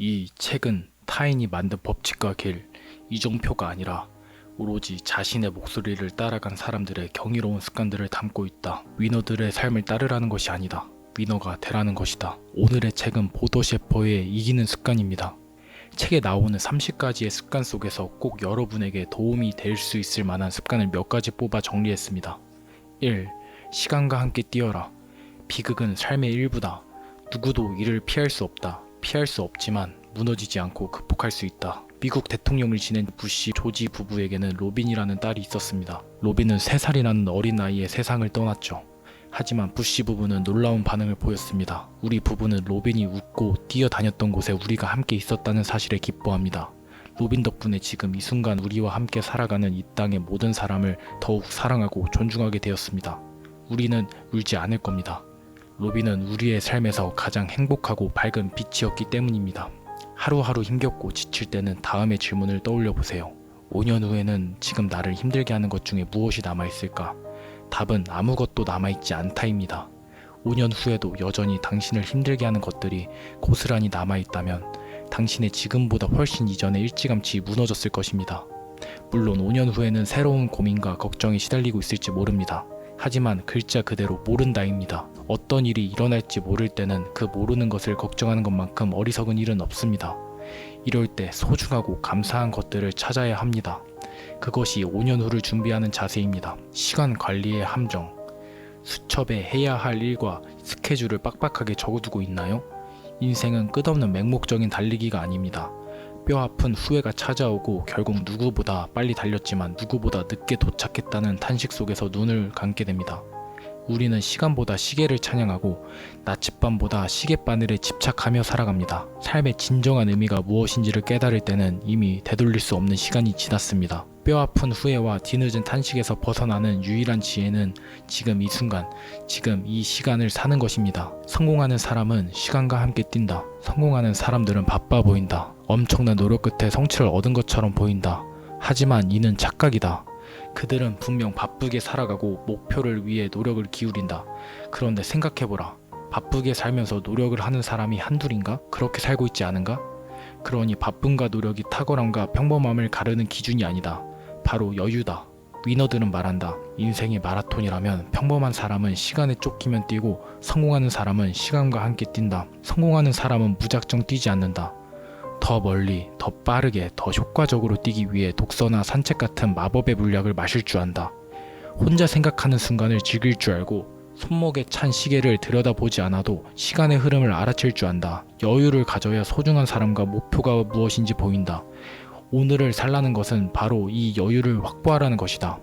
이 책은 타인이 만든 법칙과 길, 이정표가 아니라 오로지 자신의 목소리를 따라간 사람들의 경이로운 습관들을 담고 있다. 위너들의 삶을 따르라는 것이 아니다. 위너가 되라는 것이다. 오늘의 책은 보도 셰퍼의 이기는 습관입니다. 책에 나오는 30가지의 습관 속에서 꼭 여러분에게 도움이 될 수 있을 만한 습관을 몇 가지 뽑아 정리했습니다. 1. 시간과 함께 뛰어라. 비극은 삶의 일부다. 누구도 이를 피할 수 없다. 피할 수 없지만 무너지지 않고 극복할 수 있다. 미국 대통령을 지낸 부시 조지 부부에게는 로빈이라는 딸이 있었습니다. 로빈은 3살이라는 어린 나이에 세상을 떠났죠. 하지만 부시 부부는 놀라운 반응을 보였습니다. 우리 부부는 로빈이 웃고 뛰어다녔던 곳에 우리가 함께 있었다는 사실에 기뻐합니다. 로빈 덕분에 지금 이 순간 우리와 함께 살아가는 이 땅의 모든 사람을 더욱 사랑하고 존중하게 되었습니다. 우리는 울지 않을 겁니다. 로빈은 우리의 삶에서 가장 행복하고 밝은 빛이었기 때문입니다. 하루하루 힘겹고 지칠 때는 다음의 질문을 떠올려 보세요. 5년 후에는 지금 나를 힘들게 하는 것 중에 무엇이 남아있을까? 답은 아무것도 남아있지 않다입니다. 5년 후에도 여전히 당신을 힘들게 하는 것들이 고스란히 남아있다면 당신의 지금보다 훨씬 이전에 일찌감치 무너졌을 것입니다. 물론 5년 후에는 새로운 고민과 걱정에 시달리고 있을지 모릅니다. 하지만 글자 그대로 모른다입니다. 어떤 일이 일어날지 모를 때는 그 모르는 것을 걱정하는 것만큼 어리석은 일은 없습니다. 이럴 때 소중하고 감사한 것들을 찾아야 합니다. 그것이 5년 후를 준비하는 자세입니다. 시간 관리의 함정. 수첩에 해야 할 일과 스케줄을 빡빡하게 적어두고 있나요? 인생은 끝없는 맹목적인 달리기가 아닙니다. 뼈아픈 후회가 찾아오고 결국 누구보다 빨리 달렸지만 누구보다 늦게 도착했다는 탄식 속에서 눈을 감게 됩니다. 우리는 시간보다 시계를 찬양하고 나침반보다 시계바늘에 집착하며 살아갑니다. 삶의 진정한 의미가 무엇인지를 깨달을 때는 이미 되돌릴 수 없는 시간이 지났습니다. 뼈아픈 후회와 뒤늦은 탄식에서 벗어나는 유일한 지혜는 지금 이 순간, 지금 이 시간을 사는 것입니다. 성공하는 사람은 시간과 함께 뛴다. 성공하는 사람들은 바빠 보인다. 엄청난 노력 끝에 성취를 얻은 것처럼 보인다. 하지만 이는 착각이다. 그들은 분명 바쁘게 살아가고 목표를 위해 노력을 기울인다. 그런데 생각해보라. 바쁘게 살면서 노력을 하는 사람이 한둘인가? 그렇게 살고 있지 않은가? 그러니 바쁨과 노력이 탁월함과 평범함을 가르는 기준이 아니다. 바로 여유다. 위너들은 말한다. 인생이 마라톤이라면 평범한 사람은 시간에 쫓기면 뛰고 성공하는 사람은 시간과 함께 뛴다. 성공하는 사람은 무작정 뛰지 않는다. 더 멀리, 더 빠르게, 더 효과적으로 뛰기 위해 독서나 산책 같은 마법의 물약을 마실 줄 안다. 혼자 생각하는 순간을 즐길 줄 알고 손목에 찬 시계를 들여다보지 않아도 시간의 흐름을 알아챌 줄 안다. 여유를 가져야 소중한 사람과 목표가 무엇인지 보인다. 오늘을 살라는 것은 바로 이 여유를 확보하라는 것이다.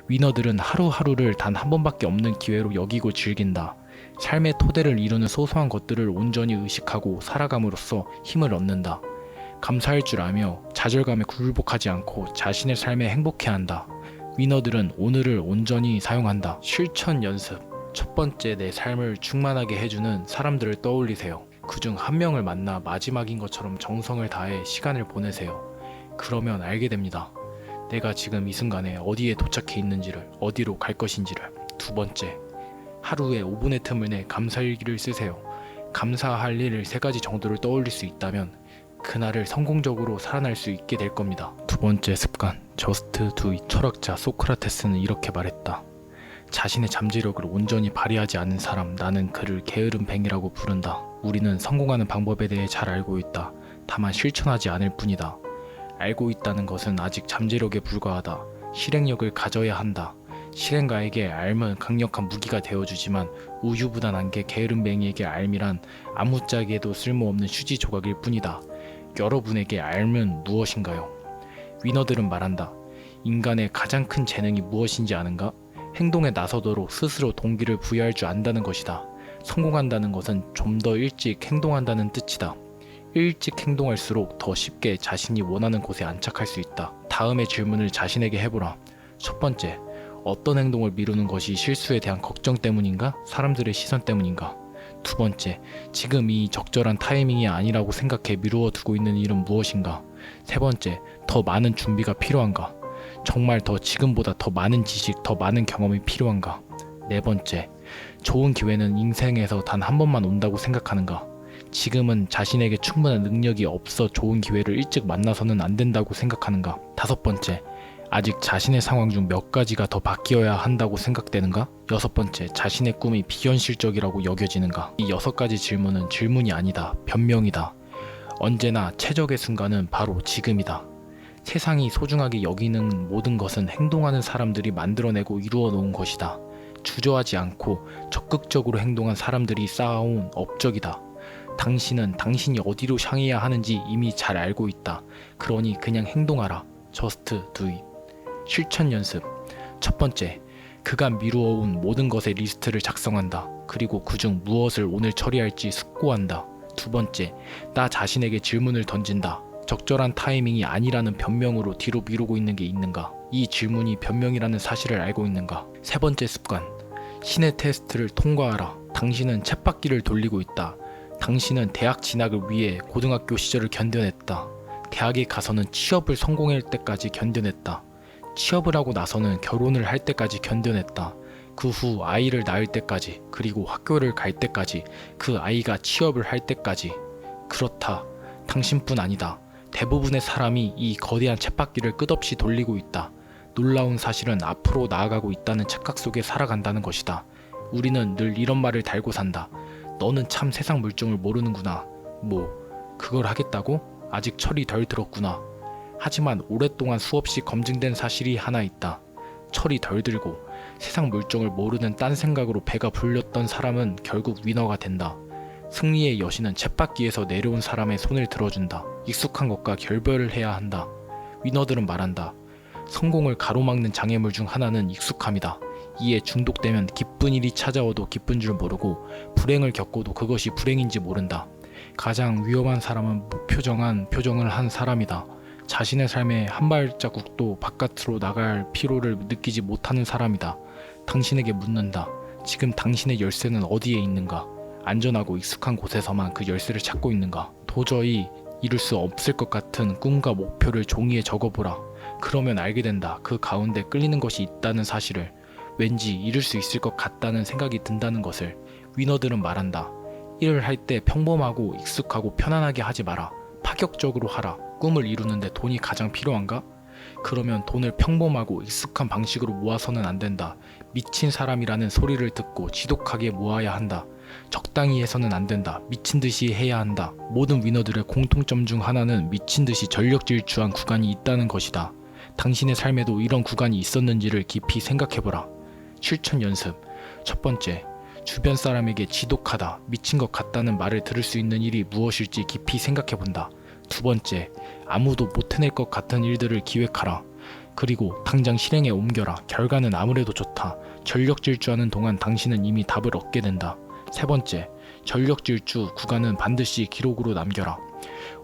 위너들은 하루하루를 단 한 번밖에 없는 기회로 여기고 즐긴다. 삶의 토대를 이루는 소소한 것들을 온전히 의식하고 살아감으로써 힘을 얻는다. 감사할 줄 알며 좌절감에 굴복하지 않고 자신의 삶에 행복해한다. 위너들은 오늘을 온전히 사용한다. 실천 연습. 첫 번째, 내 삶을 충만하게 해주는 사람들을 떠올리세요. 그중 한 명을 만나 마지막인 것처럼 정성을 다해 시간을 보내세요. 그러면 알게 됩니다. 내가 지금 이 순간에 어디에 도착해 있는지를, 어디로 갈 것인지를. 두 번째, 하루에 5분의 틈을 내 감사일기를 쓰세요. 감사할 일 3가지 정도를 떠올릴 수 있다면 그날을 성공적으로 살아날 수 있게 될 겁니다. 두 번째 습관, Just Do It. 철학자 소크라테스는 이렇게 말했다. 자신의 잠재력을 온전히 발휘하지 않은 사람, 나는 그를 게으름뱅이라고 부른다. 우리는 성공하는 방법에 대해 잘 알고 있다. 다만 실천하지 않을 뿐이다. 알고 있다는 것은 아직 잠재력에 불과하다. 실행력을 가져야 한다. 실행가에게 알은 강력한 무기가 되어주지만 우유부단한 게 게으름뱅이에게 알미란 아무짝에도 쓸모없는 휴지 조각일 뿐이다. 여러분에게 알은 무엇인가요? 위너들은 말한다. 인간의 가장 큰 재능이 무엇인지 아는가? 행동에 나서도록 스스로 동기를 부여할 줄 안다는 것이다. 성공한다는 것은 좀 더 일찍 행동한다는 뜻이다. 일찍 행동할수록 더 쉽게 자신이 원하는 곳에 안착할 수 있다. 다음의 질문을 자신에게 해보라. 첫 번째, 어떤 행동을 미루는 것이 실수에 대한 걱정 때문인가? 사람들의 시선 때문인가? 두 번째, 지금 이 적절한 타이밍이 아니라고 생각해 미루어 두고 있는 일은 무엇인가? 세 번째, 더 많은 준비가 필요한가? 정말 지금보다 더 많은 지식, 더 많은 경험이 필요한가? 네 번째, 좋은 기회는 인생에서 단 한 번만 온다고 생각하는가? 지금은 자신에게 충분한 능력이 없어 좋은 기회를 일찍 만나서는 안 된다고 생각하는가? 5번째, 아직 자신의 상황 중 몇 가지가 더 바뀌어야 한다고 생각되는가? 6번째, 자신의 꿈이 비현실적이라고 여겨지는가? 이 6가지 질문은 질문이 아니다. 변명이다. 언제나 최적의 순간은 바로 지금이다. 세상이 소중하게 여기는 모든 것은 행동하는 사람들이 만들어내고 이루어 놓은 것이다. 주저하지 않고 적극적으로 행동한 사람들이 쌓아온 업적이다. 당신은 당신이 어디로 향해야 하는지 이미 잘 알고 있다. 그러니 그냥 행동하라. Just do it. 실천 연습. 첫 번째, 그간 미루어온 모든 것의 리스트를 작성한다. 그리고 그중 무엇을 오늘 처리할지 숙고한다. 두 번째, 나 자신에게 질문을 던진다. 적절한 타이밍이 아니라는 변명으로 뒤로 미루고 있는 게 있는가? 이 질문이 변명이라는 사실을 알고 있는가? 세 번째 습관, 신의 테스트를 통과하라. 당신은 쳇바퀴를 돌리고 있다. 당신은 대학 진학을 위해 고등학교 시절을 견뎌냈다. 대학에 가서는 취업을 성공할 때까지 견뎌냈다. 취업을 하고 나서는 결혼을 할 때까지 견뎌냈다. 그 후 아이를 낳을 때까지, 그리고 학교를 갈 때까지, 그 아이가 취업을 할 때까지. 그렇다. 당신뿐 아니다. 대부분의 사람이 이 거대한 쳇바퀴를 끝없이 돌리고 있다. 놀라운 사실은 앞으로 나아가고 있다는 착각 속에 살아간다는 것이다. 우리는 늘 이런 말을 달고 산다. 너는 참 세상 물정을 모르는구나. 그걸 하겠다고? 아직 철이 덜 들었구나. 하지만 오랫동안 수없이 검증된 사실이 하나 있다. 철이 덜 들고 세상 물정을 모르는 딴 생각으로 배가 불렸던 사람은 결국 위너가 된다. 승리의 여신은 쳇바퀴에서 내려온 사람의 손을 들어준다. 익숙한 것과 결별을 해야 한다. 위너들은 말한다. 성공을 가로막는 장애물 중 하나는 익숙함이다. 이에 중독되면 기쁜 일이 찾아와도 기쁜 줄 모르고 불행을 겪어도 그것이 불행인지 모른다. 가장 위험한 사람은 무표정한 표정을 한 사람이다. 자신의 삶에 한 발자국도 바깥으로 나갈 필요를 느끼지 못하는 사람이다. 당신에게 묻는다. 지금 당신의 열쇠는 어디에 있는가? 안전하고 익숙한 곳에서만 그 열쇠를 찾고 있는가? 도저히 이룰 수 없을 것 같은 꿈과 목표를 종이에 적어보라. 그러면 알게 된다. 그 가운데 끌리는 것이 있다는 사실을. 왠지 이룰 수 있을 것 같다는 생각이 든다는 것을. 위너들은 말한다. 일을 할 때 평범하고 익숙하고 편안하게 하지 마라. 파격적으로 하라. 꿈을 이루는데 돈이 가장 필요한가? 그러면 돈을 평범하고 익숙한 방식으로 모아서는 안 된다. 미친 사람이라는 소리를 듣고 지독하게 모아야 한다. 적당히 해서는 안 된다. 미친 듯이 해야 한다. 모든 위너들의 공통점 중 하나는 미친 듯이 전력 질주한 구간이 있다는 것이다. 당신의 삶에도 이런 구간이 있었는지를 깊이 생각해보라. 실천 연습. 첫 번째, 주변 사람에게 지독하다, 미친 것 같다는 말을 들을 수 있는 일이 무엇일지 깊이 생각해본다. 두 번째, 아무도 못 해낼 것 같은 일들을 기획하라. 그리고 당장 실행에 옮겨라. 결과는 아무래도 좋다. 전력 질주하는 동안 당신은 이미 답을 얻게 된다. 세 번째, 전력 질주 구간은 반드시 기록으로 남겨라.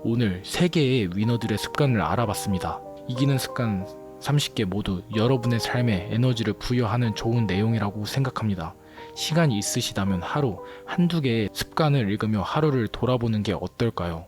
오늘 3개의 위너들의 습관을 알아봤습니다. 이기는 습관 30개 모두 여러분의 삶에 에너지를 부여하는 좋은 내용이라고 생각합니다. 시간이 있으시다면 하루 한두 개의 습관을 읽으며 하루를 돌아보는 게 어떨까요?